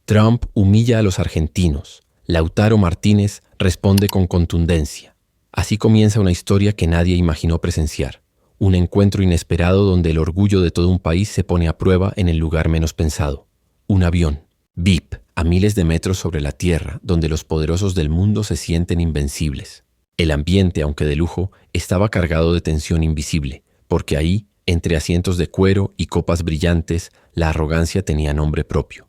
Trump humilla a los argentinos. Lautaro Martínez responde con contundencia. Así comienza una historia que nadie imaginó presenciar. Un encuentro inesperado donde el orgullo de todo un país se pone a prueba en el lugar menos pensado. Un avión, VIP, a miles de metros sobre la tierra, donde los poderosos del mundo se sienten invencibles. El ambiente, aunque de lujo, estaba cargado de tensión invisible, porque ahí, entre asientos de cuero y copas brillantes, la arrogancia tenía nombre propio.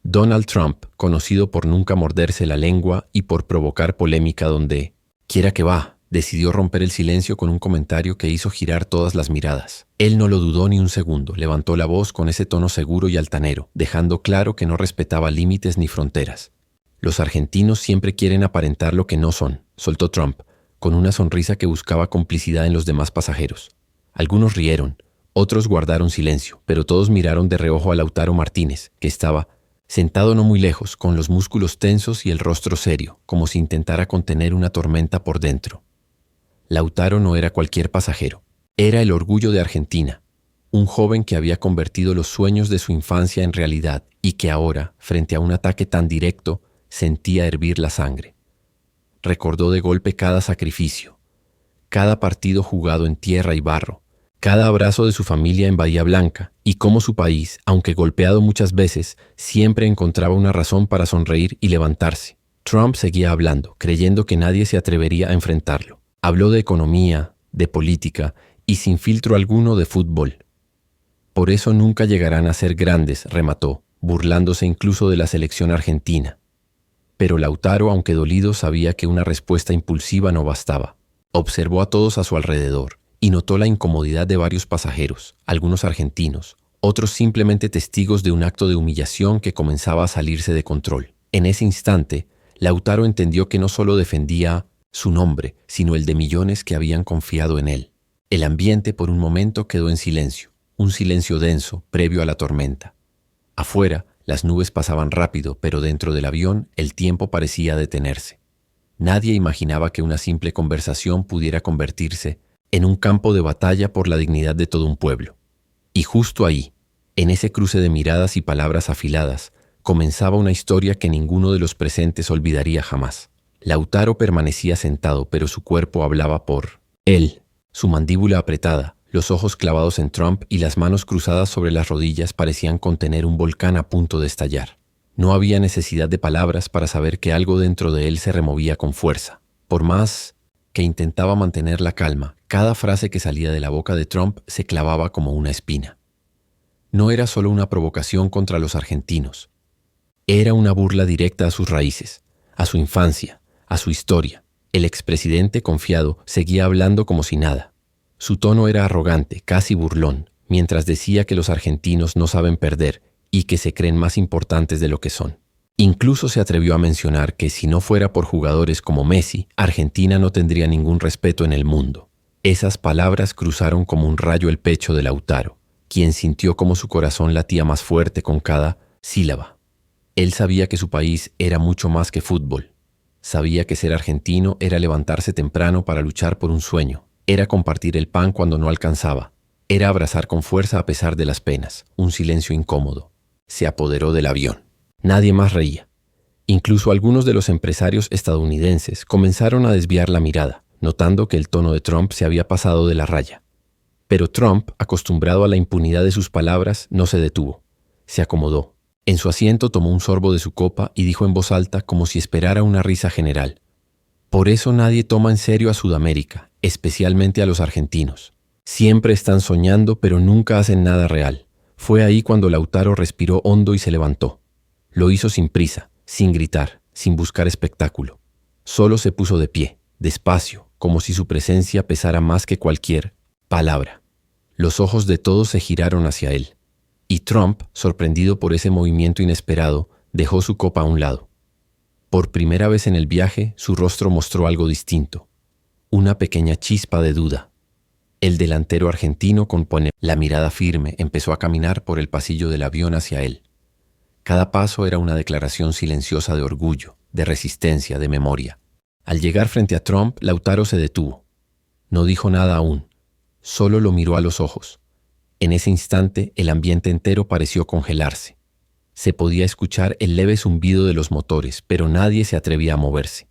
Donald Trump, conocido por nunca morderse la lengua y por provocar polémica donde, quiera que va, decidió romper el silencio con un comentario que hizo girar todas las miradas. Él no lo dudó ni un segundo, levantó la voz con ese tono seguro y altanero, dejando claro que no respetaba límites ni fronteras. Los argentinos siempre quieren aparentar lo que no son, soltó Trump, con una sonrisa que buscaba complicidad en los demás pasajeros. Algunos rieron, otros guardaron silencio, pero todos miraron de reojo a Lautaro Martínez, que estaba sentado no muy lejos, con los músculos tensos y el rostro serio, como si intentara contener una tormenta por dentro. Lautaro no era cualquier pasajero, era el orgullo de Argentina, un joven que había convertido los sueños de su infancia en realidad y que ahora, frente a un ataque tan directo, sentía hervir la sangre. Recordó de golpe cada sacrificio, cada partido jugado en tierra y barro, cada abrazo de su familia en Bahía Blanca y cómo su país, aunque golpeado muchas veces, siempre encontraba una razón para sonreír y levantarse. Trump seguía hablando, creyendo que nadie se atrevería a enfrentarlo. Habló de economía, de política y sin filtro alguno de fútbol. Por eso nunca llegarán a ser grandes, remató, burlándose incluso de la selección argentina. Pero Lautaro, aunque dolido, sabía que una respuesta impulsiva no bastaba. Observó a todos a su alrededor y notó la incomodidad de varios pasajeros, algunos argentinos, otros simplemente testigos de un acto de humillación que comenzaba a salirse de control. En ese instante, Lautaro entendió que no solo defendía su nombre, sino el de millones que habían confiado en él. El ambiente por un momento quedó en silencio, un silencio denso, previo a la tormenta. Afuera, las nubes pasaban rápido, pero dentro del avión el tiempo parecía detenerse. Nadie imaginaba que una simple conversación pudiera convertirse en un campo de batalla por la dignidad de todo un pueblo. Y justo ahí, en ese cruce de miradas y palabras afiladas, comenzaba una historia que ninguno de los presentes olvidaría jamás. Lautaro permanecía sentado, pero su cuerpo hablaba por él. Su mandíbula apretada, los ojos clavados en Trump y las manos cruzadas sobre las rodillas parecían contener un volcán a punto de estallar. No había necesidad de palabras para saber que algo dentro de él se removía con fuerza. Por más que intentaba mantener la calma, cada frase que salía de la boca de Trump se clavaba como una espina. No era solo una provocación contra los argentinos. Era una burla directa a sus raíces, a su infancia, a su historia. El expresidente, confiado, seguía hablando como si nada. Su tono era arrogante, casi burlón, mientras decía que los argentinos no saben perder y que se creen más importantes de lo que son. Incluso se atrevió a mencionar que si no fuera por jugadores como Messi, Argentina no tendría ningún respeto en el mundo. Esas palabras cruzaron como un rayo el pecho de Lautaro, quien sintió como su corazón latía más fuerte con cada sílaba. Él sabía que su país era mucho más que fútbol. Sabía que ser argentino era levantarse temprano para luchar por un sueño, era compartir el pan cuando no alcanzaba, era abrazar con fuerza a pesar de las penas. Un silencio incómodo se apoderó del avión. Nadie más reía. Incluso algunos de los empresarios estadounidenses comenzaron a desviar la mirada, notando que el tono de Trump se había pasado de la raya. Pero Trump, acostumbrado a la impunidad de sus palabras, no se detuvo. Se acomodó. En su asiento tomó un sorbo de su copa y dijo en voz alta como si esperara una risa general. Por eso nadie toma en serio a Sudamérica, especialmente a los argentinos. Siempre están soñando, pero nunca hacen nada real. Fue ahí cuando Lautaro respiró hondo y se levantó. Lo hizo sin prisa, sin gritar, sin buscar espectáculo. Solo se puso de pie, despacio, como si su presencia pesara más que cualquier palabra. Los ojos de todos se giraron hacia él. Y Trump, sorprendido por ese movimiento inesperado, dejó su copa a un lado. Por primera vez en el viaje, su rostro mostró algo distinto. Una pequeña chispa de duda. El delantero argentino, con la mirada firme, empezó a caminar por el pasillo del avión hacia él. Cada paso era una declaración silenciosa de orgullo, de resistencia, de memoria. Al llegar frente a Trump, Lautaro se detuvo. No dijo nada aún, solo lo miró a los ojos. En ese instante, el ambiente entero pareció congelarse. Se podía escuchar el leve zumbido de los motores, pero nadie se atrevía a moverse.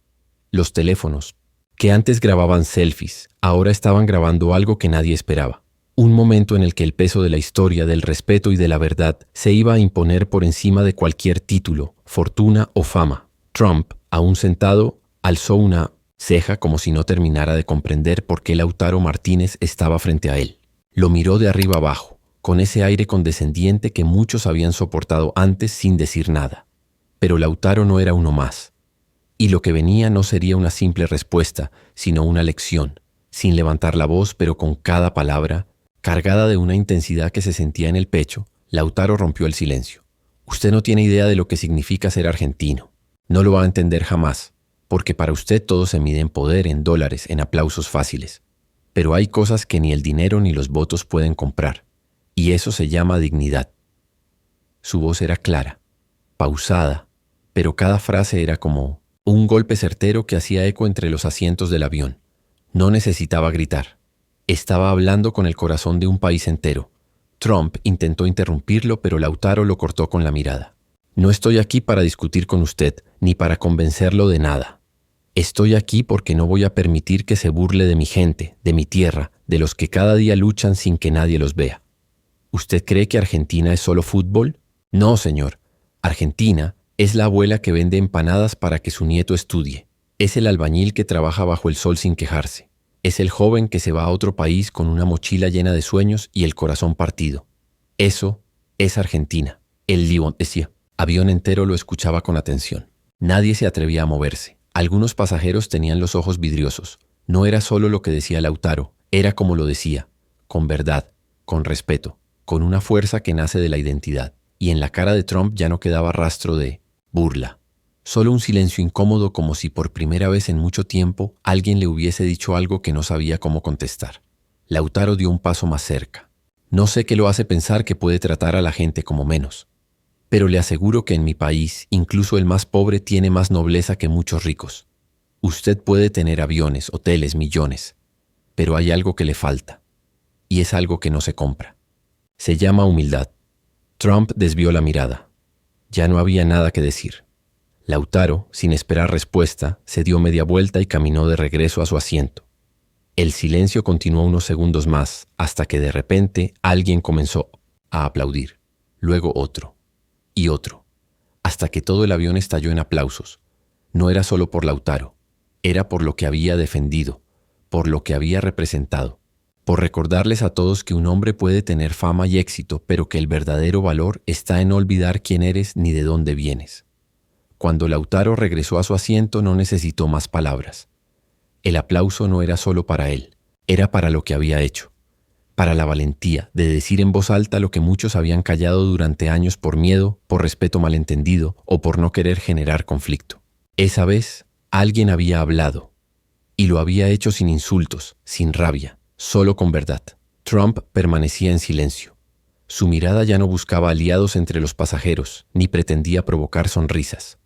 Los teléfonos, que antes grababan selfies, ahora estaban grabando algo que nadie esperaba. Un momento en el que el peso de la historia, del respeto y de la verdad se iba a imponer por encima de cualquier título, fortuna o fama. Trump, aún sentado, alzó una ceja como si no terminara de comprender por qué Lautaro Martínez estaba frente a él. Lo miró de arriba abajo, con ese aire condescendiente que muchos habían soportado antes sin decir nada. Pero Lautaro no era uno más. Y lo que venía no sería una simple respuesta, sino una lección, sin levantar la voz, pero con cada palabra, cargada de una intensidad que se sentía en el pecho. Lautaro rompió el silencio. Usted no tiene idea de lo que significa ser argentino. No lo va a entender jamás, porque para usted todo se mide en poder, en dólares, en aplausos fáciles. Pero hay cosas que ni el dinero ni los votos pueden comprar, y eso se llama dignidad. Su voz era clara, pausada, pero cada frase era como un golpe certero que hacía eco entre los asientos del avión. No necesitaba gritar. Estaba hablando con el corazón de un país entero. Trump intentó interrumpirlo, pero Lautaro lo cortó con la mirada. No estoy aquí para discutir con usted, ni para convencerlo de nada. Estoy aquí porque no voy a permitir que se burle de mi gente, de mi tierra, de los que cada día luchan sin que nadie los vea. ¿Usted cree que Argentina es solo fútbol? No, señor. Argentina es la abuela que vende empanadas para que su nieto estudie. Es el albañil que trabaja bajo el sol sin quejarse. Es el joven que se va a otro país con una mochila llena de sueños y el corazón partido. Eso es Argentina. El avión entero lo escuchaba con atención. Nadie se atrevía a moverse. Algunos pasajeros tenían los ojos vidriosos. No era solo lo que decía Lautaro, era como lo decía, con verdad, con respeto, con una fuerza que nace de la identidad. Y en la cara de Trump ya no quedaba rastro de burla. Solo un silencio incómodo, como si por primera vez en mucho tiempo alguien le hubiese dicho algo que no sabía cómo contestar. Lautaro dio un paso más cerca. No sé qué lo hace pensar que puede tratar a la gente como menos. Pero le aseguro que en mi país, incluso el más pobre tiene más nobleza que muchos ricos. Usted puede tener aviones, hoteles, millones, pero hay algo que le falta. Y es algo que no se compra. Se llama humildad. Trump desvió la mirada. Ya no había nada que decir. Lautaro, sin esperar respuesta, se dio media vuelta y caminó de regreso a su asiento. El silencio continuó unos segundos más, hasta que de repente alguien comenzó a aplaudir. Luego otro. Y otro. Hasta que todo el avión estalló en aplausos. No era solo por Lautaro. Era por lo que había defendido, por lo que había representado. Por recordarles a todos que un hombre puede tener fama y éxito, pero que el verdadero valor está en no olvidar quién eres ni de dónde vienes. Cuando Lautaro regresó a su asiento no necesitó más palabras. El aplauso no era solo para él, era para lo que había hecho, para la valentía de decir en voz alta lo que muchos habían callado durante años por miedo, por respeto malentendido o por no querer generar conflicto. Esa vez, alguien había hablado, y lo había hecho sin insultos, sin rabia, solo con verdad. Trump permanecía en silencio. Su mirada ya no buscaba aliados entre los pasajeros, ni pretendía provocar sonrisas.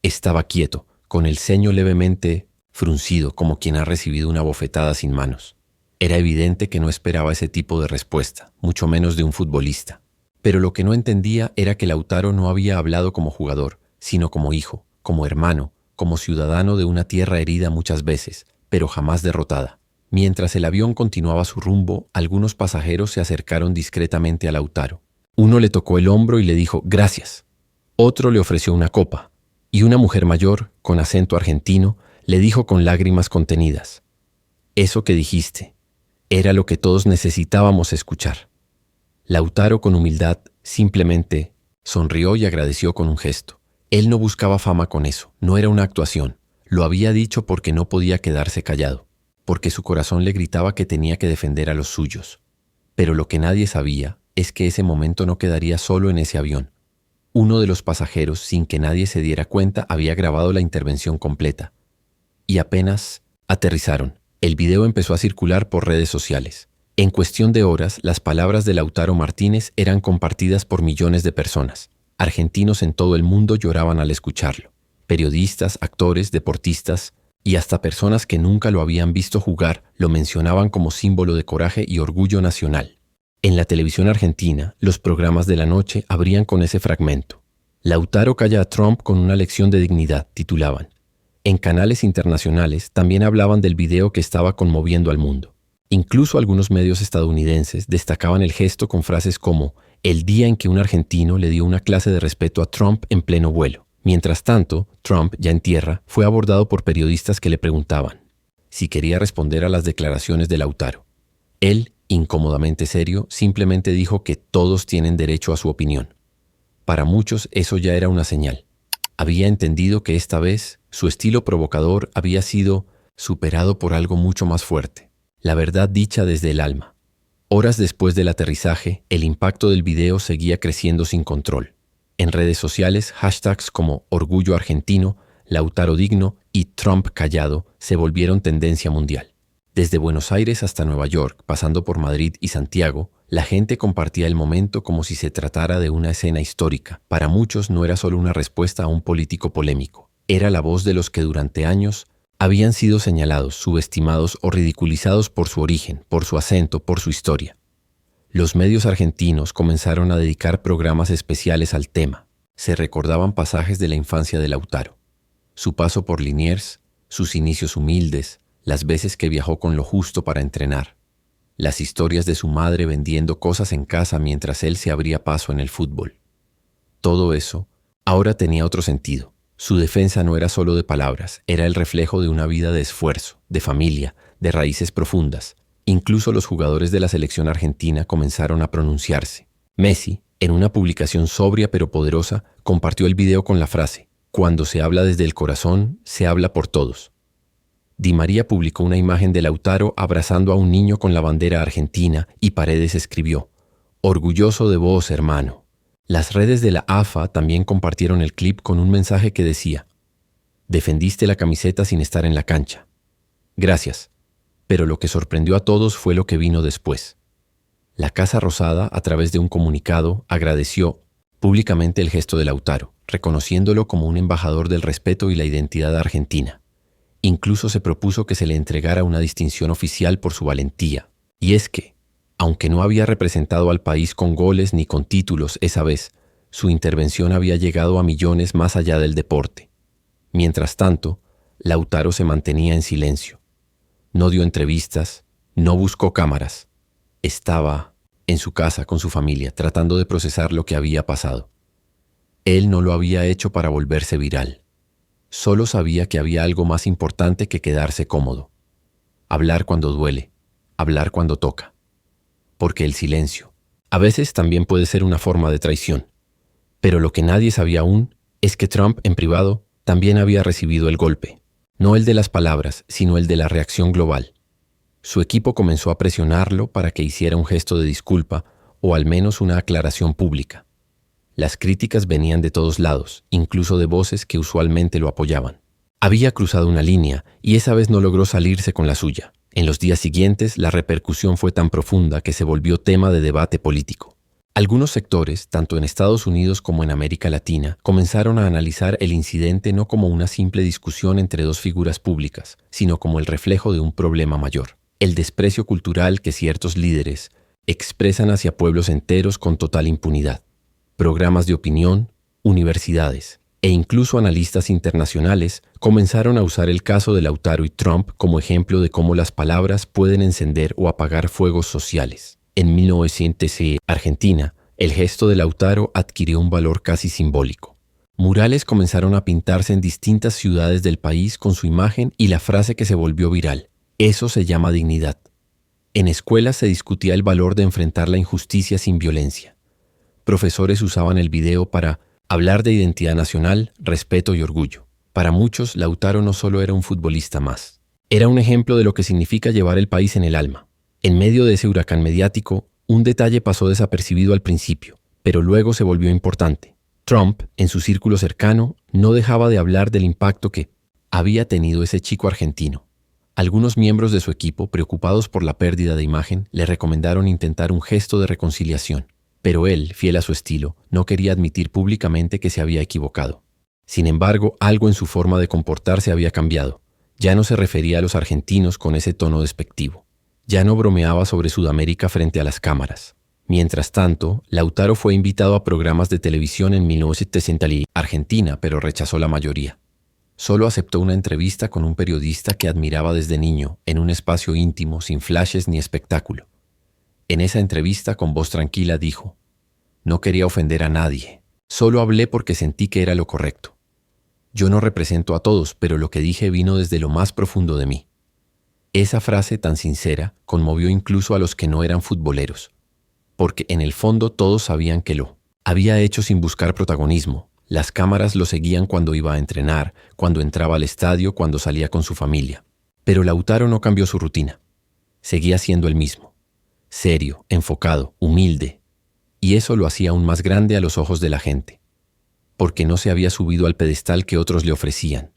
Estaba quieto, con el ceño levemente fruncido, como quien ha recibido una bofetada sin manos. Era evidente que no esperaba ese tipo de respuesta, mucho menos de un futbolista. Pero lo que no entendía era que Lautaro no había hablado como jugador, sino como hijo, como hermano, como ciudadano de una tierra herida muchas veces, pero jamás derrotada. Mientras el avión continuaba su rumbo, algunos pasajeros se acercaron discretamente a Lautaro. Uno le tocó el hombro y le dijo «gracias». Otro le ofreció una copa, y una mujer mayor, con acento argentino, le dijo con lágrimas contenidas «eso que dijiste era lo que todos necesitábamos escuchar». Lautaro, con humildad, simplemente sonrió y agradeció con un gesto. Él no buscaba fama con eso, no era una actuación. Lo había dicho porque no podía quedarse callado, porque su corazón le gritaba que tenía que defender a los suyos. Pero lo que nadie sabía es que ese momento no quedaría solo en ese avión. Uno de los pasajeros, sin que nadie se diera cuenta, había grabado la intervención completa. Y apenas aterrizaron, el video empezó a circular por redes sociales. En cuestión de horas, las palabras de Lautaro Martínez eran compartidas por millones de personas. Argentinos en todo el mundo lloraban al escucharlo. Periodistas, actores, deportistas y hasta personas que nunca lo habían visto jugar lo mencionaban como símbolo de coraje y orgullo nacional. En la televisión argentina, los programas de la noche abrían con ese fragmento. Lautaro calla a Trump con una lección de dignidad, titulaban. En canales internacionales también hablaban del video que estaba conmoviendo al mundo. Incluso algunos medios estadounidenses destacaban el gesto con frases como el día en que un argentino le dio una clase de respeto a Trump en pleno vuelo. Mientras tanto, Trump, ya en tierra, fue abordado por periodistas que le preguntaban si quería responder a las declaraciones de Lautaro. Él, incómodamente serio, simplemente dijo que todos tienen derecho a su opinión. Para muchos eso ya era una señal. Había entendido que esta vez su estilo provocador había sido superado por algo mucho más fuerte. La verdad dicha desde el alma. Horas después del aterrizaje, el impacto del video seguía creciendo sin control. En redes sociales, hashtags como Orgullo Argentino, Lautaro Digno y Trump Callado se volvieron tendencia mundial. Desde Buenos Aires hasta Nueva York, pasando por Madrid y Santiago, la gente compartía el momento como si se tratara de una escena histórica. Para muchos no era solo una respuesta a un político polémico. Era la voz de los que durante años habían sido señalados, subestimados o ridiculizados por su origen, por su acento, por su historia. Los medios argentinos comenzaron a dedicar programas especiales al tema. Se recordaban pasajes de la infancia de Lautaro. Su paso por Liniers, sus inicios humildes, las veces que viajó con lo justo para entrenar. Las historias de su madre vendiendo cosas en casa mientras él se abría paso en el fútbol. Todo eso ahora tenía otro sentido. Su defensa no era solo de palabras, era el reflejo de una vida de esfuerzo, de familia, de raíces profundas. Incluso los jugadores de la selección argentina comenzaron a pronunciarse. Messi, en una publicación sobria pero poderosa, compartió el video con la frase: cuando se habla desde el corazón, se habla por todos. Di María publicó una imagen de Lautaro abrazando a un niño con la bandera argentina y Paredes escribió: orgulloso de vos, hermano. Las redes de la AFA también compartieron el clip con un mensaje que decía: defendiste la camiseta sin estar en la cancha. Gracias. Pero lo que sorprendió a todos fue lo que vino después. La Casa Rosada, a través de un comunicado, agradeció públicamente el gesto de Lautaro, reconociéndolo como un embajador del respeto y la identidad argentina. Incluso se propuso que se le entregara una distinción oficial por su valentía. Y es que, aunque no había representado al país con goles ni con títulos esa vez, su intervención había llegado a millones más allá del deporte. Mientras tanto, Lautaro se mantenía en silencio. No dio entrevistas, no buscó cámaras. Estaba en su casa con su familia, tratando de procesar lo que había pasado. Él no lo había hecho para volverse viral. Solo sabía que había algo más importante que quedarse cómodo. Hablar cuando duele, hablar cuando toca. Porque el silencio, a veces también puede ser una forma de traición. Pero lo que nadie sabía aún es que Trump, en privado, también había recibido el golpe. No el de las palabras, sino el de la reacción global. Su equipo comenzó a presionarlo para que hiciera un gesto de disculpa o al menos una aclaración pública. Las críticas venían de todos lados, incluso de voces que usualmente lo apoyaban. Había cruzado una línea y esa vez no logró salirse con la suya. En los días siguientes, la repercusión fue tan profunda que se volvió tema de debate político. Algunos sectores, tanto en Estados Unidos como en América Latina, comenzaron a analizar el incidente no como una simple discusión entre dos figuras públicas, sino como el reflejo de un problema mayor: el desprecio cultural que ciertos líderes expresan hacia pueblos enteros con total impunidad. Programas de opinión, universidades e incluso analistas internacionales comenzaron a usar el caso de Lautaro y Trump como ejemplo de cómo las palabras pueden encender o apagar fuegos sociales. En 1900, Argentina, el gesto de Lautaro adquirió un valor casi simbólico. Murales comenzaron a pintarse en distintas ciudades del país con su imagen y la frase que se volvió viral: eso se llama dignidad. En escuelas se discutía el valor de enfrentar la injusticia sin violencia. Profesores usaban el video para hablar de identidad nacional, respeto y orgullo. Para muchos, Lautaro no solo era un futbolista más. Era un ejemplo de lo que significa llevar el país en el alma. En medio de ese huracán mediático, un detalle pasó desapercibido al principio, pero luego se volvió importante. Trump, en su círculo cercano, no dejaba de hablar del impacto que había tenido ese chico argentino. Algunos miembros de su equipo, preocupados por la pérdida de imagen, le recomendaron intentar un gesto de reconciliación. Pero él, fiel a su estilo, no quería admitir públicamente que se había equivocado. Sin embargo, algo en su forma de comportarse había cambiado. Ya no se refería a los argentinos con ese tono despectivo. Ya no bromeaba sobre Sudamérica frente a las cámaras. Mientras tanto, Lautaro fue invitado a programas de televisión en 1960 en Argentina, pero rechazó la mayoría. Solo aceptó una entrevista con un periodista que admiraba desde niño, en un espacio íntimo, sin flashes ni espectáculo. En esa entrevista, con voz tranquila, dijo: «No quería ofender a nadie. Solo hablé porque sentí que era lo correcto. Yo no represento a todos, pero lo que dije vino desde lo más profundo de mí». Esa frase tan sincera conmovió incluso a los que no eran futboleros, porque en el fondo todos sabían que lo había hecho sin buscar protagonismo. Las cámaras lo seguían cuando iba a entrenar, cuando entraba al estadio, cuando salía con su familia. Pero Lautaro no cambió su rutina. Seguía siendo el mismo. Serio, enfocado, humilde. Y eso lo hacía aún más grande a los ojos de la gente. Porque no se había subido al pedestal que otros le ofrecían.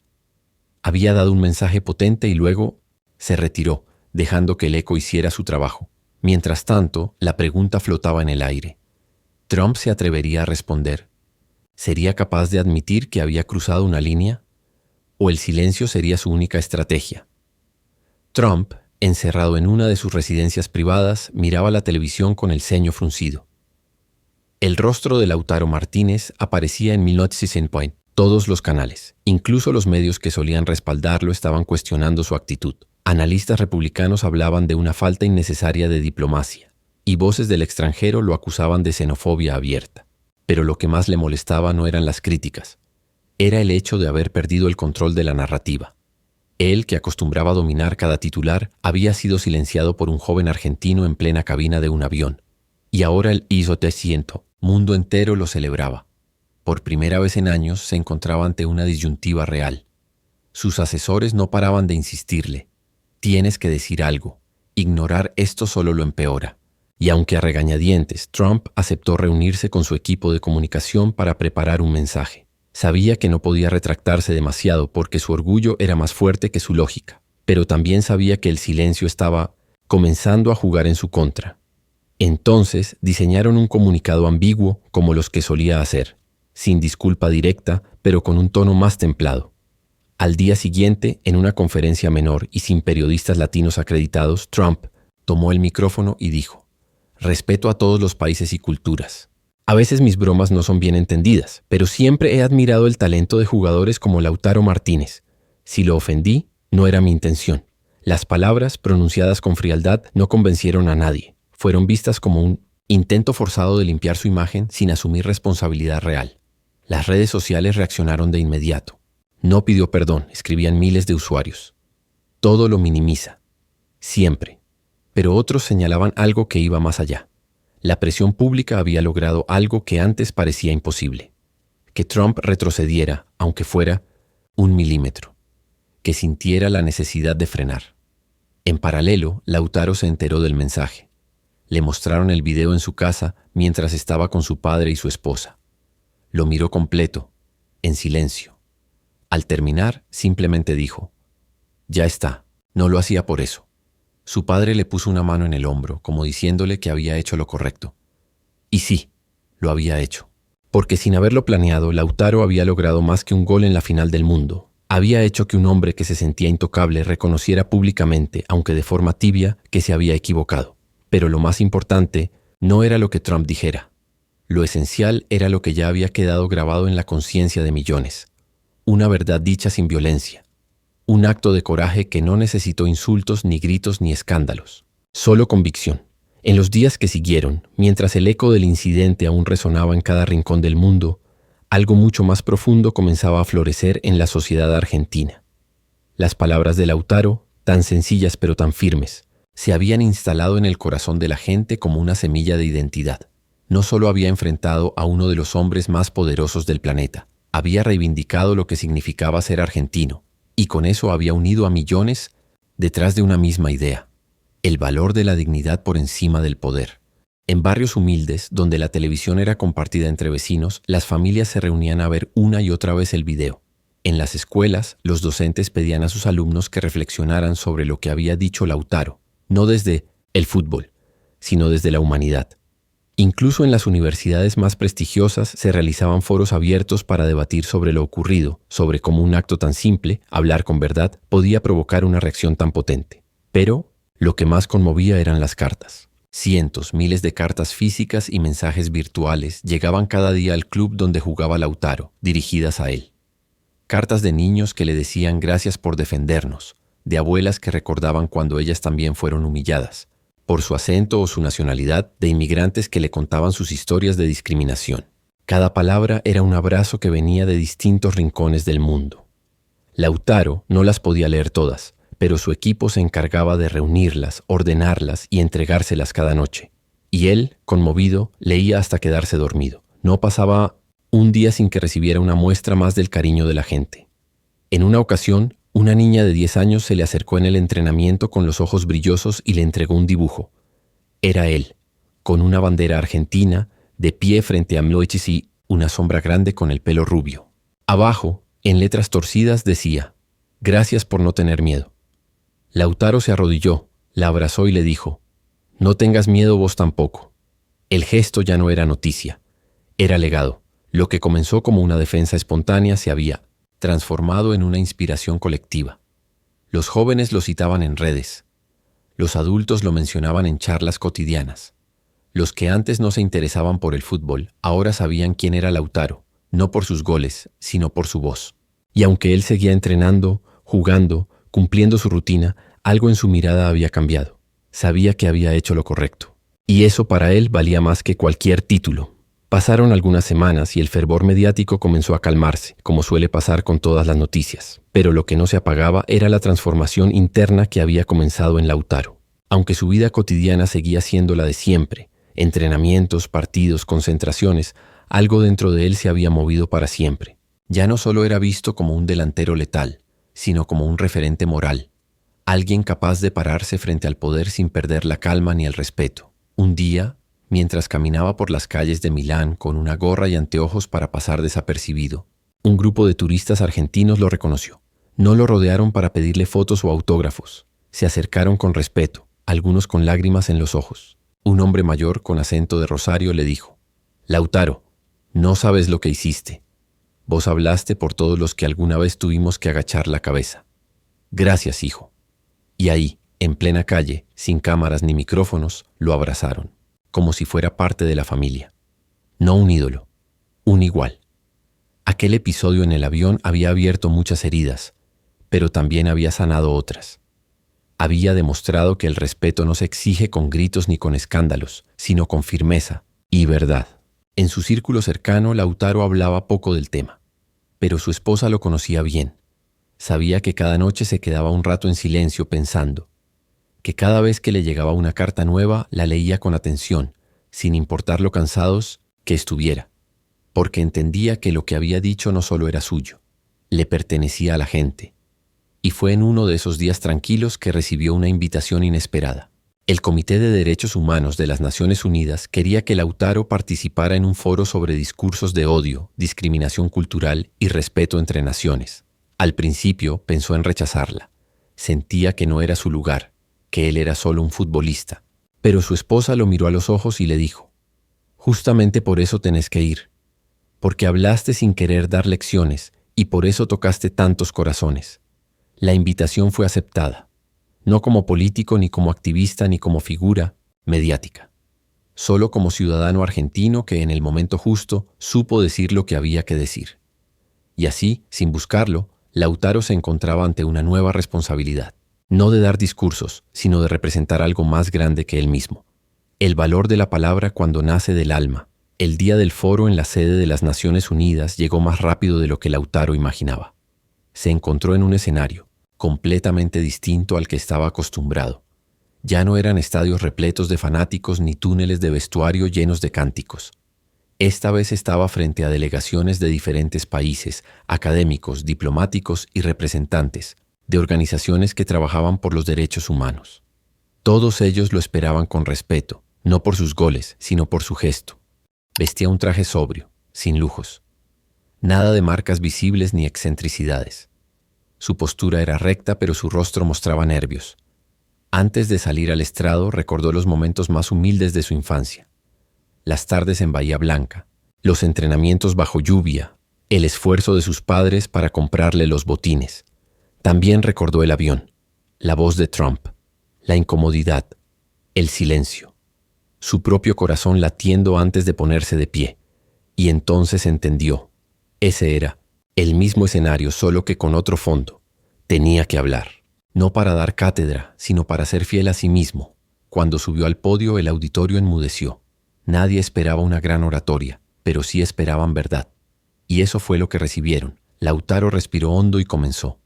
Había dado un mensaje potente y luego se retiró, dejando que el eco hiciera su trabajo. Mientras tanto, la pregunta flotaba en el aire. ¿Trump se atrevería a responder? ¿Sería capaz de admitir que había cruzado una línea? ¿O el silencio sería su única estrategia? Trump, encerrado en una de sus residencias privadas, miraba la televisión con el ceño fruncido. El rostro de Lautaro Martínez aparecía en 1960 en todos los canales. Incluso los medios que solían respaldarlo estaban cuestionando su actitud. Analistas republicanos hablaban de una falta innecesaria de diplomacia, y voces del extranjero lo acusaban de xenofobia abierta. Pero lo que más le molestaba no eran las críticas, era el hecho de haber perdido el control de la narrativa. Él, que acostumbraba a dominar cada titular, había sido silenciado por un joven argentino en plena cabina de un avión. Y ahora el mundo entero lo celebraba. Por primera vez en años se encontraba ante una disyuntiva real. Sus asesores no paraban de insistirle: «Tienes que decir algo. Ignorar esto solo lo empeora». Y aunque a regañadientes, Trump aceptó reunirse con su equipo de comunicación para preparar un mensaje. Sabía que no podía retractarse demasiado porque su orgullo era más fuerte que su lógica, pero también sabía que el silencio estaba comenzando a jugar en su contra. Entonces diseñaron un comunicado ambiguo como los que solía hacer, sin disculpa directa, pero con un tono más templado. Al día siguiente, en una conferencia menor y sin periodistas latinos acreditados, Trump tomó el micrófono y dijo: «Respeto a todos los países y culturas. A veces mis bromas no son bien entendidas, pero siempre he admirado el talento de jugadores como Lautaro Martínez. Si lo ofendí, no era mi intención. Las palabras, pronunciadas con frialdad, no convencieron a nadie. Fueron vistas como un intento forzado de limpiar su imagen sin asumir responsabilidad real». Las redes sociales reaccionaron de inmediato. «No pidió perdón», escribían miles de usuarios. «Todo lo minimiza. Siempre». Pero otros señalaban algo que iba más allá. La presión pública había logrado algo que antes parecía imposible: que Trump retrocediera, aunque fuera 1 milímetro, que sintiera la necesidad de frenar. En paralelo, Lautaro se enteró del mensaje. Le mostraron el video en su casa mientras estaba con su padre y su esposa. Lo miró completo, en silencio. Al terminar, simplemente dijo: «Ya está». No lo hacía por eso. Su padre le puso una mano en el hombro, como diciéndole que había hecho lo correcto. Y sí, lo había hecho. Porque sin haberlo planeado, Lautaro había logrado más que un gol en la final del mundo. Había hecho que un hombre que se sentía intocable reconociera públicamente, aunque de forma tibia, que se había equivocado. Pero lo más importante no era lo que Trump dijera. Lo esencial era lo que ya había quedado grabado en la conciencia de millones. Una verdad dicha sin violencia. Un acto de coraje que no necesitó insultos, ni gritos, ni escándalos. Solo convicción. En los días que siguieron, mientras el eco del incidente aún resonaba en cada rincón del mundo, algo mucho más profundo comenzaba a florecer en la sociedad argentina. Las palabras de Lautaro, tan sencillas pero tan firmes, se habían instalado en el corazón de la gente como una semilla de identidad. No solo había enfrentado a uno de los hombres más poderosos del planeta, había reivindicado lo que significaba ser argentino, y con eso había unido a millones detrás de una misma idea: el valor de la dignidad por encima del poder. En barrios humildes, donde la televisión era compartida entre vecinos, las familias se reunían a ver una y otra vez el video. En las escuelas, los docentes pedían a sus alumnos que reflexionaran sobre lo que había dicho Lautaro, no desde el fútbol, sino desde la humanidad. Incluso en las universidades más prestigiosas se realizaban foros abiertos para debatir sobre lo ocurrido, sobre cómo un acto tan simple, hablar con verdad, podía provocar una reacción tan potente. Pero lo que más conmovía eran las cartas. Cientos, miles de cartas físicas y mensajes virtuales llegaban cada día al club donde jugaba Lautaro, dirigidas a él. Cartas de niños que le decían gracias por defendernos, de abuelas que recordaban cuando ellas también fueron humilladas, por su acento o su nacionalidad, de inmigrantes que le contaban sus historias de discriminación. Cada palabra era un abrazo que venía de distintos rincones del mundo. Lautaro no las podía leer todas, pero su equipo se encargaba de reunirlas, ordenarlas y entregárselas cada noche. Y él, conmovido, leía hasta quedarse dormido. No pasaba un día sin que recibiera una muestra más del cariño de la gente. En una ocasión, una niña de 10 años se le acercó en el entrenamiento con los ojos brillosos y le entregó un dibujo. Era él, con una bandera argentina, de pie frente a Mloetjes y una sombra grande con el pelo rubio. Abajo, en letras torcidas, decía: «Gracias por no tener miedo». Lautaro se arrodilló, la abrazó y le dijo: «No tengas miedo vos tampoco». El gesto ya no era noticia, era legado. Lo que comenzó como una defensa espontánea se había transformado en una inspiración colectiva. Los jóvenes lo citaban en redes. Los adultos lo mencionaban en charlas cotidianas. Los que antes no se interesaban por el fútbol, ahora sabían quién era Lautaro, no por sus goles, sino por su voz. Y aunque él seguía entrenando, jugando, cumpliendo su rutina, algo en su mirada había cambiado. Sabía que había hecho lo correcto. Y eso para él valía más que cualquier título. Pasaron algunas semanas y el fervor mediático comenzó a calmarse, como suele pasar con todas las noticias. Pero lo que no se apagaba era la transformación interna que había comenzado en Lautaro. Aunque su vida cotidiana seguía siendo la de siempre, entrenamientos, partidos, concentraciones, algo dentro de él se había movido para siempre. Ya no solo era visto como un delantero letal, sino como un referente moral, alguien capaz de pararse frente al poder sin perder la calma ni el respeto. Un día, mientras caminaba por las calles de Milán con una gorra y anteojos para pasar desapercibido, un grupo de turistas argentinos lo reconoció. No lo rodearon para pedirle fotos o autógrafos. Se acercaron con respeto, algunos con lágrimas en los ojos. Un hombre mayor con acento de Rosario le dijo: «Lautaro, no sabes lo que hiciste. Vos hablaste por todos los que alguna vez tuvimos que agachar la cabeza. Gracias, hijo». Y ahí, en plena calle, sin cámaras ni micrófonos, lo abrazaron, como si fuera parte de la familia. No un ídolo, un igual. Aquel episodio en el avión había abierto muchas heridas, pero también había sanado otras. Había demostrado que el respeto no se exige con gritos ni con escándalos, sino con firmeza y verdad. En su círculo cercano, Lautaro hablaba poco del tema, pero su esposa lo conocía bien. Sabía que cada noche se quedaba un rato en silencio pensando, que cada vez que le llegaba una carta nueva la leía con atención, sin importar lo cansados que estuviera, porque entendía que lo que había dicho no solo era suyo, le pertenecía a la gente. Y fue en uno de esos días tranquilos que recibió una invitación inesperada. El Comité de Derechos Humanos de las Naciones Unidas quería que Lautaro participara en un foro sobre discursos de odio, discriminación cultural y respeto entre naciones. Al principio pensó en rechazarla. Sentía que no era su lugar, que él era solo un futbolista. Pero su esposa lo miró a los ojos y le dijo: «Justamente por eso tenés que ir, porque hablaste sin querer dar lecciones y por eso tocaste tantos corazones». La invitación fue aceptada, no como político, ni como activista, ni como figura mediática, solo como ciudadano argentino que en el momento justo supo decir lo que había que decir. Y así, sin buscarlo, Lautaro se encontraba ante una nueva responsabilidad, no de dar discursos, sino de representar algo más grande que él mismo. El valor de la palabra cuando nace del alma. El día del foro en la sede de las Naciones Unidas llegó más rápido de lo que Lautaro imaginaba. Se encontró en un escenario completamente distinto al que estaba acostumbrado. Ya no eran estadios repletos de fanáticos ni túneles de vestuario llenos de cánticos. Esta vez estaba frente a delegaciones de diferentes países, académicos, diplomáticos y representantes de organizaciones que trabajaban por los derechos humanos. Todos ellos lo esperaban con respeto, no por sus goles, sino por su gesto. Vestía un traje sobrio, sin lujos. Nada de marcas visibles ni excentricidades. Su postura era recta, pero su rostro mostraba nervios. Antes de salir al estrado, recordó los momentos más humildes de su infancia. Las tardes en Bahía Blanca, los entrenamientos bajo lluvia, el esfuerzo de sus padres para comprarle los botines. También recordó el avión, la voz de Trump, la incomodidad, el silencio. su propio corazón latiendo antes de ponerse de pie. Y entonces entendió. Ese era el mismo escenario, solo que con otro fondo. Tenía que hablar, no para dar cátedra, sino para ser fiel a sí mismo. Cuando subió al podio, el auditorio enmudeció. Nadie esperaba una gran oratoria, pero sí esperaban verdad. Y eso fue lo que recibieron. Lautaro respiró hondo y comenzó.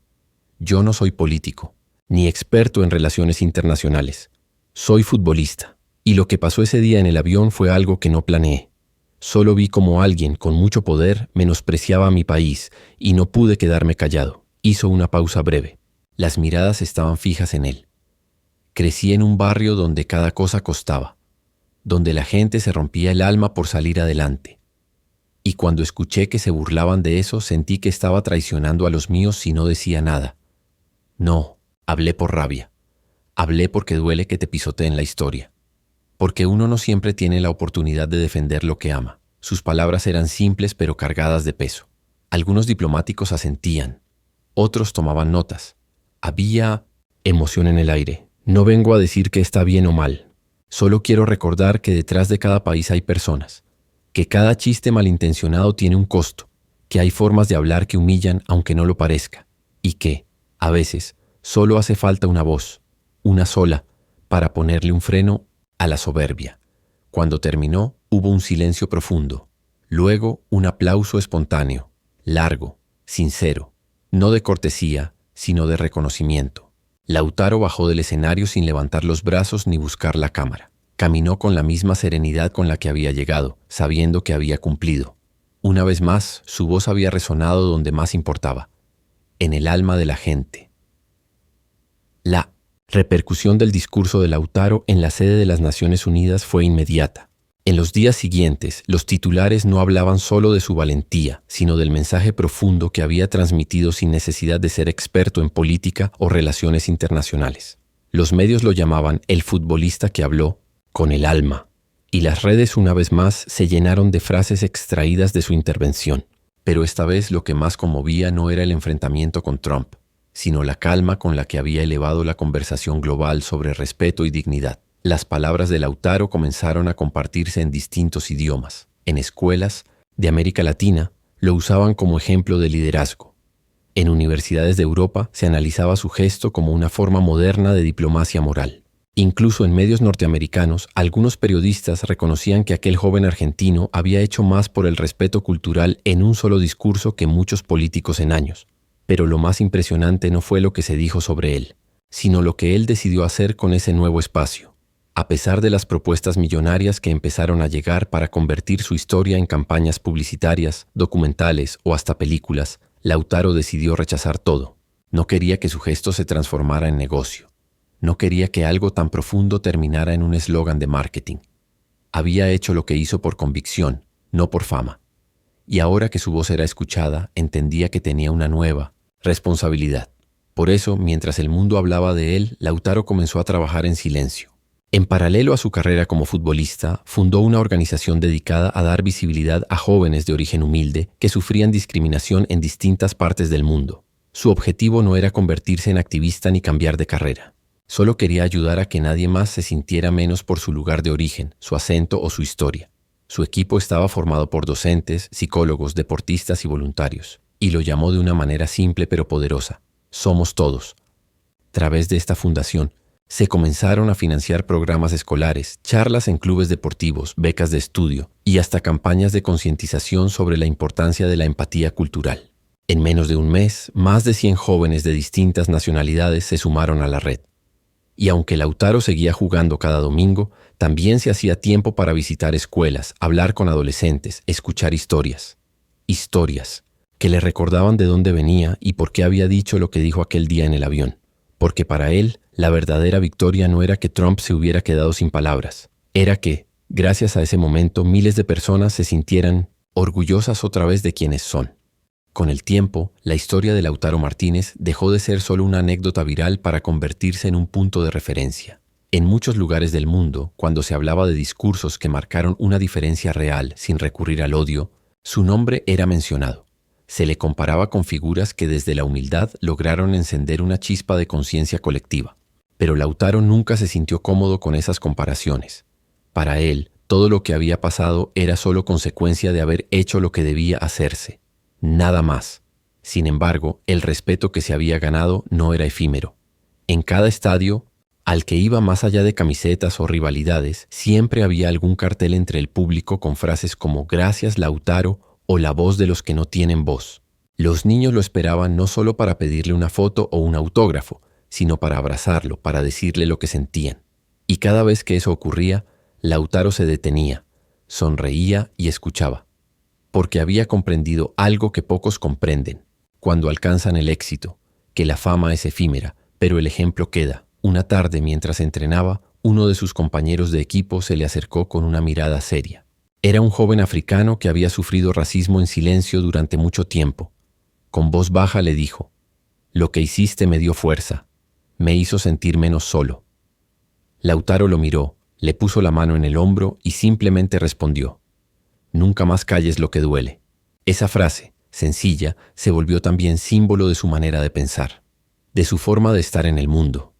Yo no soy político, ni experto en relaciones internacionales. Soy futbolista. Y lo que pasó ese día en el avión fue algo que no planeé. Solo vi como alguien con mucho poder menospreciaba a mi país y no pude quedarme callado. Hizo una pausa breve. Las miradas estaban fijas en él. Crecí en un barrio donde cada cosa costaba, donde la gente se rompía el alma por salir adelante. Y cuando escuché que se burlaban de eso, sentí que estaba traicionando a los míos si no decía nada. No, hablé por rabia. Hablé porque duele que te pisoteen la historia. Porque uno no siempre tiene la oportunidad de defender lo que ama. Sus palabras eran simples pero cargadas de peso. Algunos diplomáticos asentían, otros tomaban notas. Había emoción en el aire. No vengo a decir que está bien o mal. Solo quiero recordar que detrás de cada país hay personas, que cada chiste malintencionado tiene un costo, que hay formas de hablar que humillan aunque no lo parezca, y que, a veces, solo hace falta una voz, una sola, para ponerle un freno a la soberbia. Cuando terminó, hubo un silencio profundo. Luego, un aplauso espontáneo, largo, sincero, no de cortesía, sino de reconocimiento. Lautaro bajó del escenario sin levantar los brazos ni buscar la cámara. Caminó con la misma serenidad con la que había llegado, sabiendo que había cumplido. Una vez más, su voz había resonado donde más importaba, en el alma de la gente. La repercusión del discurso de Lautaro en la sede de las Naciones Unidas fue inmediata. En los días siguientes, los titulares no hablaban solo de su valentía, sino del mensaje profundo que había transmitido sin necesidad de ser experto en política o relaciones internacionales. Los medios lo llamaban el futbolista que habló con el alma, y las redes una vez más se llenaron de frases extraídas de su intervención. Pero esta vez lo que más conmovía no era el enfrentamiento con Trump, sino la calma con la que había elevado la conversación global sobre respeto y dignidad. Las palabras de Lautaro comenzaron a compartirse en distintos idiomas. En escuelas de América Latina lo usaban como ejemplo de liderazgo. En universidades de Europa se analizaba su gesto como una forma moderna de diplomacia moral. Incluso en medios norteamericanos, algunos periodistas reconocían que aquel joven argentino había hecho más por el respeto cultural en un solo discurso que muchos políticos en años. Pero lo más impresionante no fue lo que se dijo sobre él, sino lo que él decidió hacer con ese nuevo espacio. A pesar de las propuestas millonarias que empezaron a llegar para convertir su historia en campañas publicitarias, documentales o hasta películas, Lautaro decidió rechazar todo. No quería que su gesto se transformara en negocio. No quería que algo tan profundo terminara en un eslogan de marketing. Había hecho lo que hizo por convicción, no por fama. Y ahora que su voz era escuchada, entendía que tenía una nueva responsabilidad. Por eso, mientras el mundo hablaba de él, Lautaro comenzó a trabajar en silencio. En paralelo a su carrera como futbolista, fundó una organización dedicada a dar visibilidad a jóvenes de origen humilde que sufrían discriminación en distintas partes del mundo. Su objetivo no era convertirse en activista ni cambiar de carrera. Solo quería ayudar a que nadie más se sintiera menos por su lugar de origen, su acento o su historia. Su equipo estaba formado por docentes, psicólogos, deportistas y voluntarios, y lo llamó de una manera simple pero poderosa: Somos Todos. A través de esta fundación, se comenzaron a financiar programas escolares, charlas en clubes deportivos, becas de estudio y hasta campañas de concientización sobre la importancia de la empatía cultural. En menos de un mes, más de 100 jóvenes de distintas nacionalidades se sumaron a la red. Y aunque Lautaro seguía jugando cada domingo, también se hacía tiempo para visitar escuelas, hablar con adolescentes, escuchar historias. Historias que le recordaban de dónde venía y por qué había dicho lo que dijo aquel día en el avión. Porque para él, la verdadera victoria no era que Trump se hubiera quedado sin palabras. Era que, gracias a ese momento, miles de personas se sintieran orgullosas otra vez de quienes son. Con el tiempo, la historia de Lautaro Martínez dejó de ser solo una anécdota viral para convertirse en un punto de referencia. En muchos lugares del mundo, cuando se hablaba de discursos que marcaron una diferencia real sin recurrir al odio, su nombre era mencionado. Se le comparaba con figuras que desde la humildad lograron encender una chispa de conciencia colectiva. Pero Lautaro nunca se sintió cómodo con esas comparaciones. Para él, todo lo que había pasado era solo consecuencia de haber hecho lo que debía hacerse. Nada más. Sin embargo, el respeto que se había ganado no era efímero. En cada estadio, al que iba más allá de camisetas o rivalidades, siempre había algún cartel entre el público con frases como «Gracias, Lautaro» o «La voz de los que no tienen voz». Los niños lo esperaban no solo para pedirle una foto o un autógrafo, sino para abrazarlo, para decirle lo que sentían. Y cada vez que eso ocurría, Lautaro se detenía, sonreía y escuchaba, porque había comprendido algo que pocos comprenden cuando alcanzan el éxito, que la fama es efímera, pero el ejemplo queda. Una tarde, mientras entrenaba, uno de sus compañeros de equipo se le acercó con una mirada seria. Era un joven africano que había sufrido racismo en silencio durante mucho tiempo. Con voz baja le dijo: «Lo que hiciste me dio fuerza, me hizo sentir menos solo». Lautaro lo miró, le puso la mano en el hombro y simplemente respondió: «Nunca más calles lo que duele». Esa frase, sencilla, se volvió también símbolo de su manera de pensar, de su forma de estar en el mundo.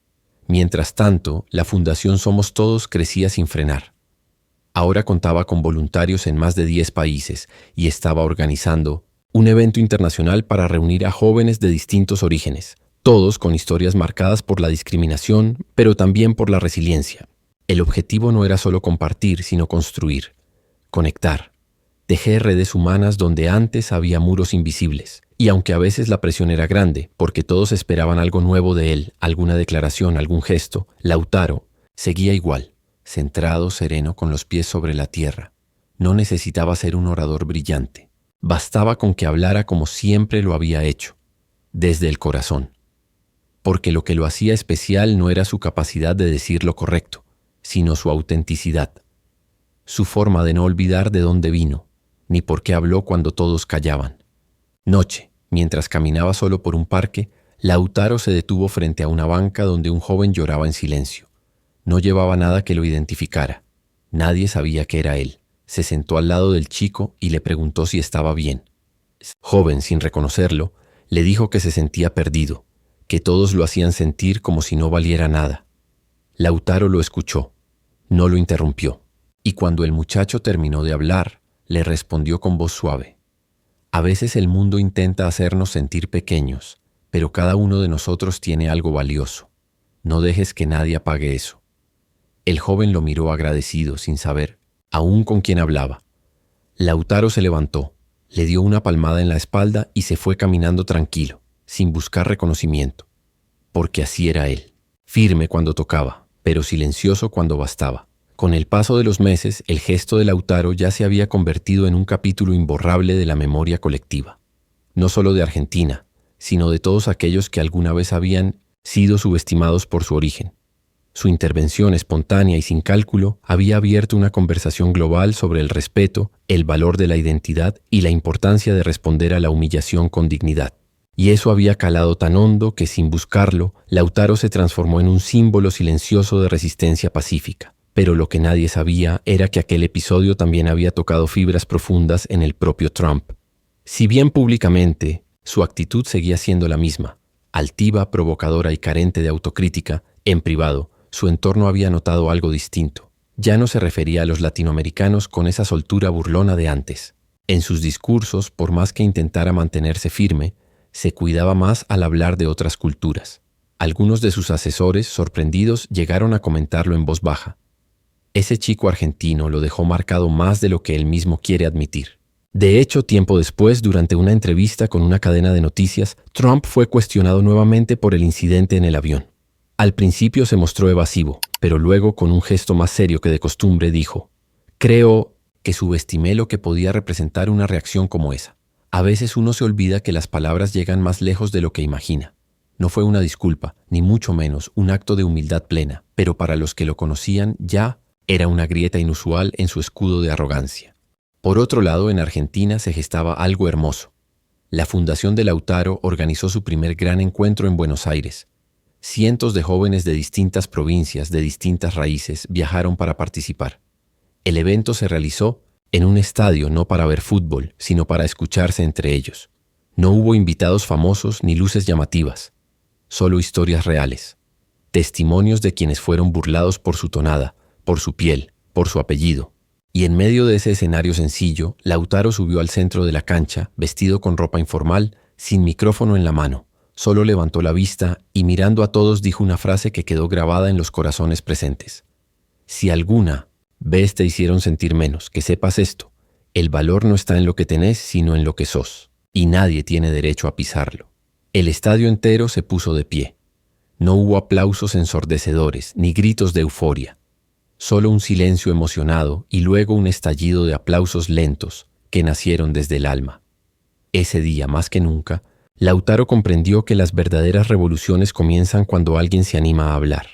Mientras tanto, la Fundación Somos Todos crecía sin frenar. Ahora contaba con voluntarios en más de 10 países y estaba organizando un evento internacional para reunir a jóvenes de distintos orígenes, todos con historias marcadas por la discriminación, pero también por la resiliencia. El objetivo no era solo compartir, sino construir, conectar, tejer redes humanas donde antes había muros invisibles. Y aunque a veces la presión era grande, porque todos esperaban algo nuevo de él, alguna declaración, algún gesto, Lautaro seguía igual, centrado, sereno, con los pies sobre la tierra. No necesitaba ser un orador brillante. Bastaba con que hablara como siempre lo había hecho, desde el corazón. Porque lo que lo hacía especial no era su capacidad de decir lo correcto, sino su autenticidad, su forma de no olvidar de dónde vino, ni por qué habló cuando todos callaban. Noche, mientras caminaba solo por un parque, Lautaro se detuvo frente a una banca donde un joven lloraba en silencio. No llevaba nada que lo identificara. Nadie sabía que era él. Se sentó al lado del chico y le preguntó si estaba bien. Joven, sin reconocerlo, le dijo que se sentía perdido, que todos lo hacían sentir como si no valiera nada. Lautaro lo escuchó, no lo interrumpió, y cuando el muchacho terminó de hablar, le respondió con voz suave: «A veces el mundo intenta hacernos sentir pequeños, pero cada uno de nosotros tiene algo valioso. No dejes que nadie apague eso». El joven lo miró agradecido, sin saber aún con quién hablaba. Lautaro se levantó, le dio una palmada en la espalda y se fue caminando tranquilo, sin buscar reconocimiento. Porque así era él, firme cuando tocaba, pero silencioso cuando bastaba. Con el paso de los meses, el gesto de Lautaro ya se había convertido en un capítulo imborrable de la memoria colectiva. No solo de Argentina, sino de todos aquellos que alguna vez habían sido subestimados por su origen. Su intervención espontánea y sin cálculo había abierto una conversación global sobre el respeto, el valor de la identidad y la importancia de responder a la humillación con dignidad. Y eso había calado tan hondo que, sin buscarlo, Lautaro se transformó en un símbolo silencioso de resistencia pacífica. Pero lo que nadie sabía era que aquel episodio también había tocado fibras profundas en el propio Trump. Si bien públicamente su actitud seguía siendo la misma, altiva, provocadora y carente de autocrítica, en privado, su entorno había notado algo distinto. Ya no se refería a los latinoamericanos con esa soltura burlona de antes. En sus discursos, por más que intentara mantenerse firme, se cuidaba más al hablar de otras culturas. Algunos de sus asesores, sorprendidos, llegaron a comentarlo en voz baja: «Ese chico argentino lo dejó marcado más de lo que él mismo quiere admitir». De hecho, tiempo después, durante una entrevista con una cadena de noticias, Trump fue cuestionado nuevamente por el incidente en el avión. Al principio se mostró evasivo, pero luego, con un gesto más serio que de costumbre, dijo: «Creo que subestimé lo que podía representar una reacción como esa. A veces uno se olvida que las palabras llegan más lejos de lo que imagina». No fue una disculpa, ni mucho menos un acto de humildad plena, pero para los que lo conocían ya era una grieta inusual en su escudo de arrogancia. Por otro lado, en Argentina se gestaba algo hermoso. La Fundación de Lautaro organizó su primer gran encuentro en Buenos Aires. Cientos de jóvenes de distintas provincias, de distintas raíces, viajaron para participar. El evento se realizó en un estadio no para ver fútbol, sino para escucharse entre ellos. No hubo invitados famosos ni luces llamativas, solo historias reales, testimonios de quienes fueron burlados por su tonada, por su piel, por su apellido. Y en medio de ese escenario sencillo, Lautaro subió al centro de la cancha, vestido con ropa informal, sin micrófono en la mano. Solo levantó la vista y mirando a todos dijo una frase que quedó grabada en los corazones presentes. Si alguna vez te hicieron sentir menos, que sepas esto, el valor no está en lo que tenés, sino en lo que sos, y nadie tiene derecho a pisarlo. El estadio entero se puso de pie. No hubo aplausos ensordecedores, ni gritos de euforia. Solo un silencio emocionado y luego un estallido de aplausos lentos que nacieron desde el alma. Ese día, más que nunca, Lautaro comprendió que las verdaderas revoluciones comienzan cuando alguien se anima a hablar.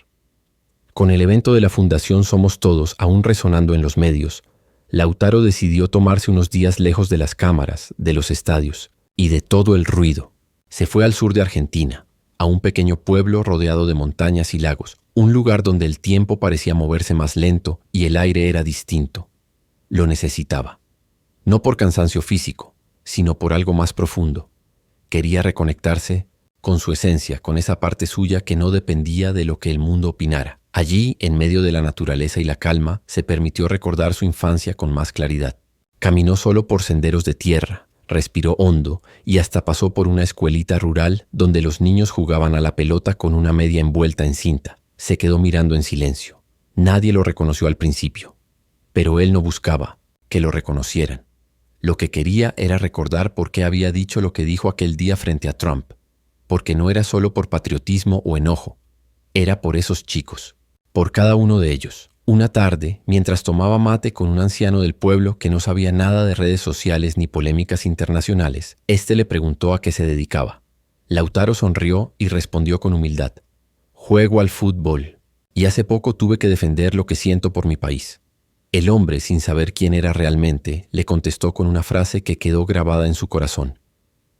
Con el evento de la Fundación Somos Todos aún resonando en los medios, Lautaro decidió tomarse unos días lejos de las cámaras, de los estadios y de todo el ruido. Se fue al sur de Argentina, a un pequeño pueblo rodeado de montañas y lagos, un lugar donde el tiempo parecía moverse más lento y el aire era distinto. Lo necesitaba. No por cansancio físico, sino por algo más profundo. Quería reconectarse con su esencia, con esa parte suya que no dependía de lo que el mundo opinara. Allí, en medio de la naturaleza y la calma, se permitió recordar su infancia con más claridad. Caminó solo por senderos de tierra, respiró hondo y hasta pasó por una escuelita rural donde los niños jugaban a la pelota con una media envuelta en cinta. Se quedó mirando en silencio. Nadie lo reconoció al principio, pero él no buscaba que lo reconocieran. Lo que quería era recordar por qué había dicho lo que dijo aquel día frente a Trump, porque no era solo por patriotismo o enojo, era por esos chicos, por cada uno de ellos. Una tarde, mientras tomaba mate con un anciano del pueblo que no sabía nada de redes sociales ni polémicas internacionales, este le preguntó a qué se dedicaba. Lautaro sonrió y respondió con humildad: juego al fútbol, y hace poco tuve que defender lo que siento por mi país. El hombre, sin saber quién era realmente, le contestó con una frase que quedó grabada en su corazón.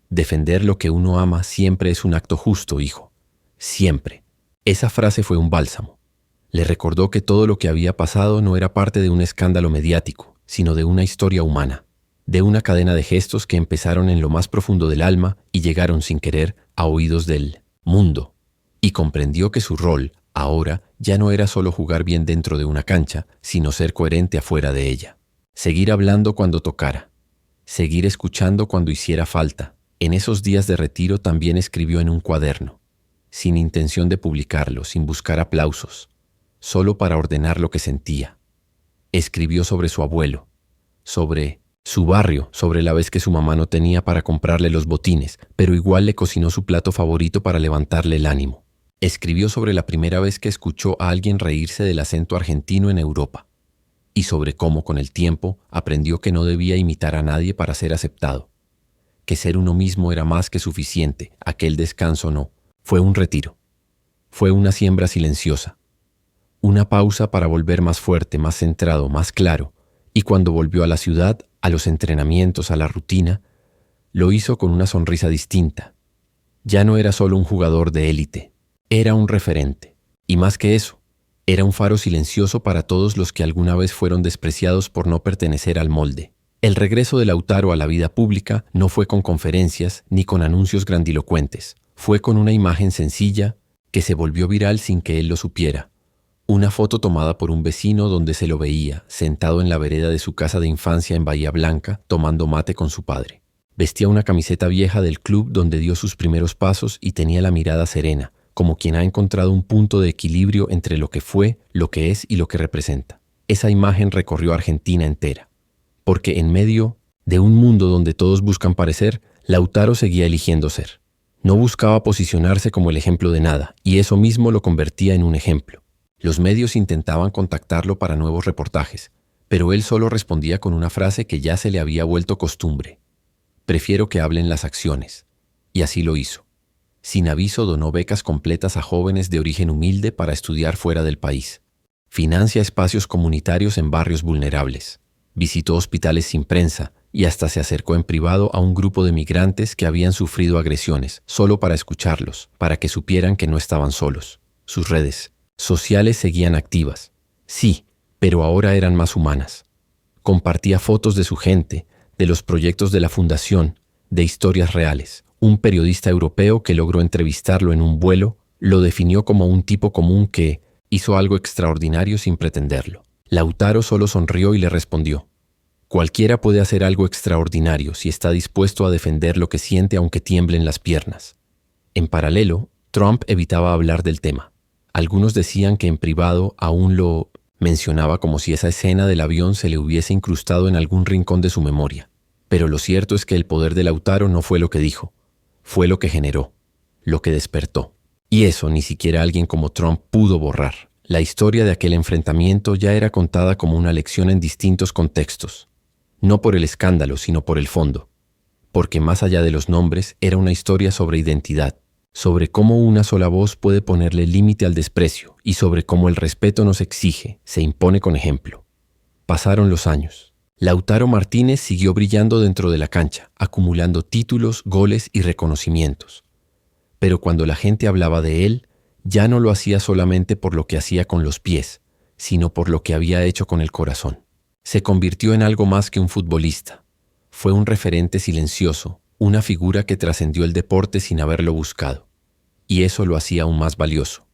Defender lo que uno ama siempre es un acto justo, hijo. Siempre. Esa frase fue un bálsamo. Le recordó que todo lo que había pasado no era parte de un escándalo mediático, sino de una historia humana, de una cadena de gestos que empezaron en lo más profundo del alma y llegaron sin querer a oídos del mundo. Y comprendió que su rol, ahora, ya no era solo jugar bien dentro de una cancha, sino ser coherente afuera de ella. Seguir hablando cuando tocara. Seguir escuchando cuando hiciera falta. En esos días de retiro también escribió en un cuaderno, sin intención de publicarlo, sin buscar aplausos, solo para ordenar lo que sentía. Escribió sobre su abuelo, sobre su barrio, sobre la vez que su mamá no tenía para comprarle los botines, pero igual le cocinó su plato favorito para levantarle el ánimo. Escribió sobre la primera vez que escuchó a alguien reírse del acento argentino en Europa, y sobre cómo con el tiempo aprendió que no debía imitar a nadie para ser aceptado, que ser uno mismo era más que suficiente. Aquel descanso no, fue un retiro, fue una siembra silenciosa, una pausa para volver más fuerte, más centrado, más claro, y cuando volvió a la ciudad, a los entrenamientos, a la rutina, lo hizo con una sonrisa distinta. Ya no era solo un jugador de élite, era un referente, y más que eso, era un faro silencioso para todos los que alguna vez fueron despreciados por no pertenecer al molde. El regreso de Lautaro a la vida pública no fue con conferencias ni con anuncios grandilocuentes, fue con una imagen sencilla que se volvió viral sin que él lo supiera. Una foto tomada por un vecino donde se lo veía, sentado en la vereda de su casa de infancia en Bahía Blanca, tomando mate con su padre. Vestía una camiseta vieja del club donde dio sus primeros pasos y tenía la mirada serena, como quien ha encontrado un punto de equilibrio entre lo que fue, lo que es y lo que representa. Esa imagen recorrió Argentina entera. Porque en medio de un mundo donde todos buscan parecer, Lautaro seguía eligiendo ser. No buscaba posicionarse como el ejemplo de nada, y eso mismo lo convertía en un ejemplo. Los medios intentaban contactarlo para nuevos reportajes, pero él solo respondía con una frase que ya se le había vuelto costumbre. Prefiero que hablen las acciones. Y así lo hizo. Sin aviso donó becas completas a jóvenes de origen humilde para estudiar fuera del país. Financia espacios comunitarios en barrios vulnerables. Visitó hospitales sin prensa y hasta se acercó en privado a un grupo de migrantes que habían sufrido agresiones, solo para escucharlos, para que supieran que no estaban solos. Sus redes sociales seguían activas. Sí, pero ahora eran más humanas. Compartía fotos de su gente, de los proyectos de la fundación, de historias reales. Un periodista europeo que logró entrevistarlo en un vuelo lo definió como un tipo común que hizo algo extraordinario sin pretenderlo. Lautaro solo sonrió y le respondió: cualquiera puede hacer algo extraordinario si está dispuesto a defender lo que siente aunque tiemblen las piernas. En paralelo, Trump evitaba hablar del tema. Algunos decían que en privado aún lo mencionaba como si esa escena del avión se le hubiese incrustado en algún rincón de su memoria. Pero lo cierto es que el poder de Lautaro no fue lo que dijo, fue lo que generó, lo que despertó. Y eso ni siquiera alguien como Trump pudo borrar. La historia de aquel enfrentamiento ya era contada como una lección en distintos contextos. No por el escándalo, sino por el fondo. Porque más allá de los nombres, era una historia sobre identidad, sobre cómo una sola voz puede ponerle límite al desprecio y sobre cómo el respeto nos exige, se impone con ejemplo. Pasaron los años. Lautaro Martínez siguió brillando dentro de la cancha, acumulando títulos, goles y reconocimientos. Pero cuando la gente hablaba de él, ya no lo hacía solamente por lo que hacía con los pies, sino por lo que había hecho con el corazón. Se convirtió en algo más que un futbolista. Fue un referente silencioso, una figura que trascendió el deporte sin haberlo buscado. Y eso lo hacía aún más valioso.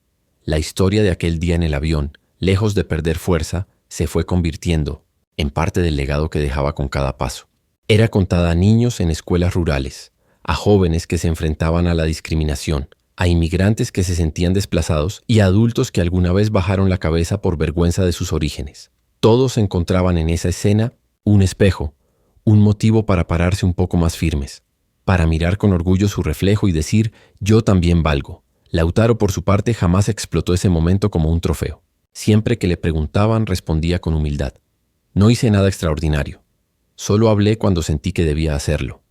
La historia de aquel día en el avión, lejos de perder fuerza, se fue convirtiendo en parte del legado que dejaba con cada paso. Era contada a niños en escuelas rurales, a jóvenes que se enfrentaban a la discriminación, a inmigrantes que se sentían desplazados y a adultos que alguna vez bajaron la cabeza por vergüenza de sus orígenes. Todos encontraban en esa escena un espejo, un motivo para pararse un poco más firmes, para mirar con orgullo su reflejo y decir: yo también valgo. Lautaro, por su parte, jamás explotó ese momento como un trofeo. Siempre que le preguntaban, respondía con humildad: no hice nada extraordinario. Solo hablé cuando sentí que debía hacerlo.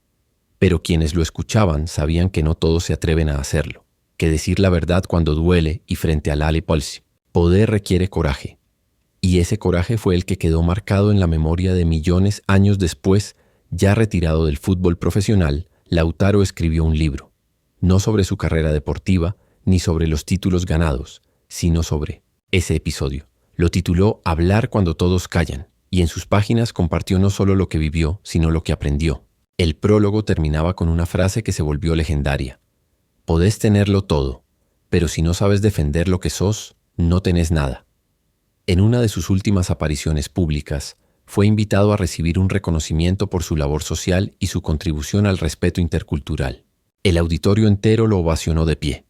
Pero quienes lo escuchaban sabían que no todos se atreven a hacerlo, que decir la verdad cuando duele y frente al Alley-Pulse. Poder requiere coraje. Y ese coraje fue el que quedó marcado en la memoria de millones años después. Ya retirado del fútbol profesional, Lautaro escribió un libro, no sobre su carrera deportiva ni sobre los títulos ganados, sino sobre ese episodio. Lo tituló Hablar cuando todos callan, y en sus páginas compartió no solo lo que vivió, sino lo que aprendió. El prólogo terminaba con una frase que se volvió legendaria: podés tenerlo todo, pero si no sabes defender lo que sos, no tenés nada. En una de sus últimas apariciones públicas, fue invitado a recibir un reconocimiento por su labor social y su contribución al respeto intercultural. El auditorio entero lo ovacionó de pie.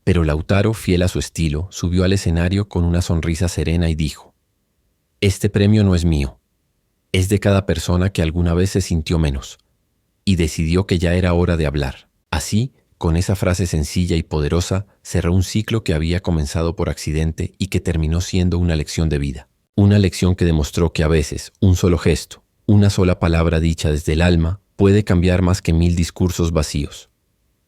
Pero Lautaro, fiel a su estilo, subió al escenario con una sonrisa serena y dijo: este premio no es mío, es de cada persona que alguna vez se sintió menos y decidió que ya era hora de hablar. Así, con esa frase sencilla y poderosa, cerró un ciclo que había comenzado por accidente y que terminó siendo una lección de vida. Una lección que demostró que a veces un solo gesto, una sola palabra dicha desde el alma, puede cambiar más que 1000 discursos vacíos.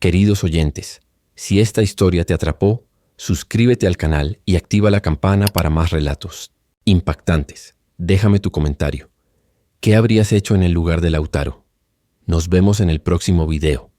Queridos oyentes, si esta historia te atrapó, suscríbete al canal y activa la campana para más relatos impactantes. Déjame tu comentario. ¿Qué habrías hecho en el lugar de Lautaro? Nos vemos en el próximo video.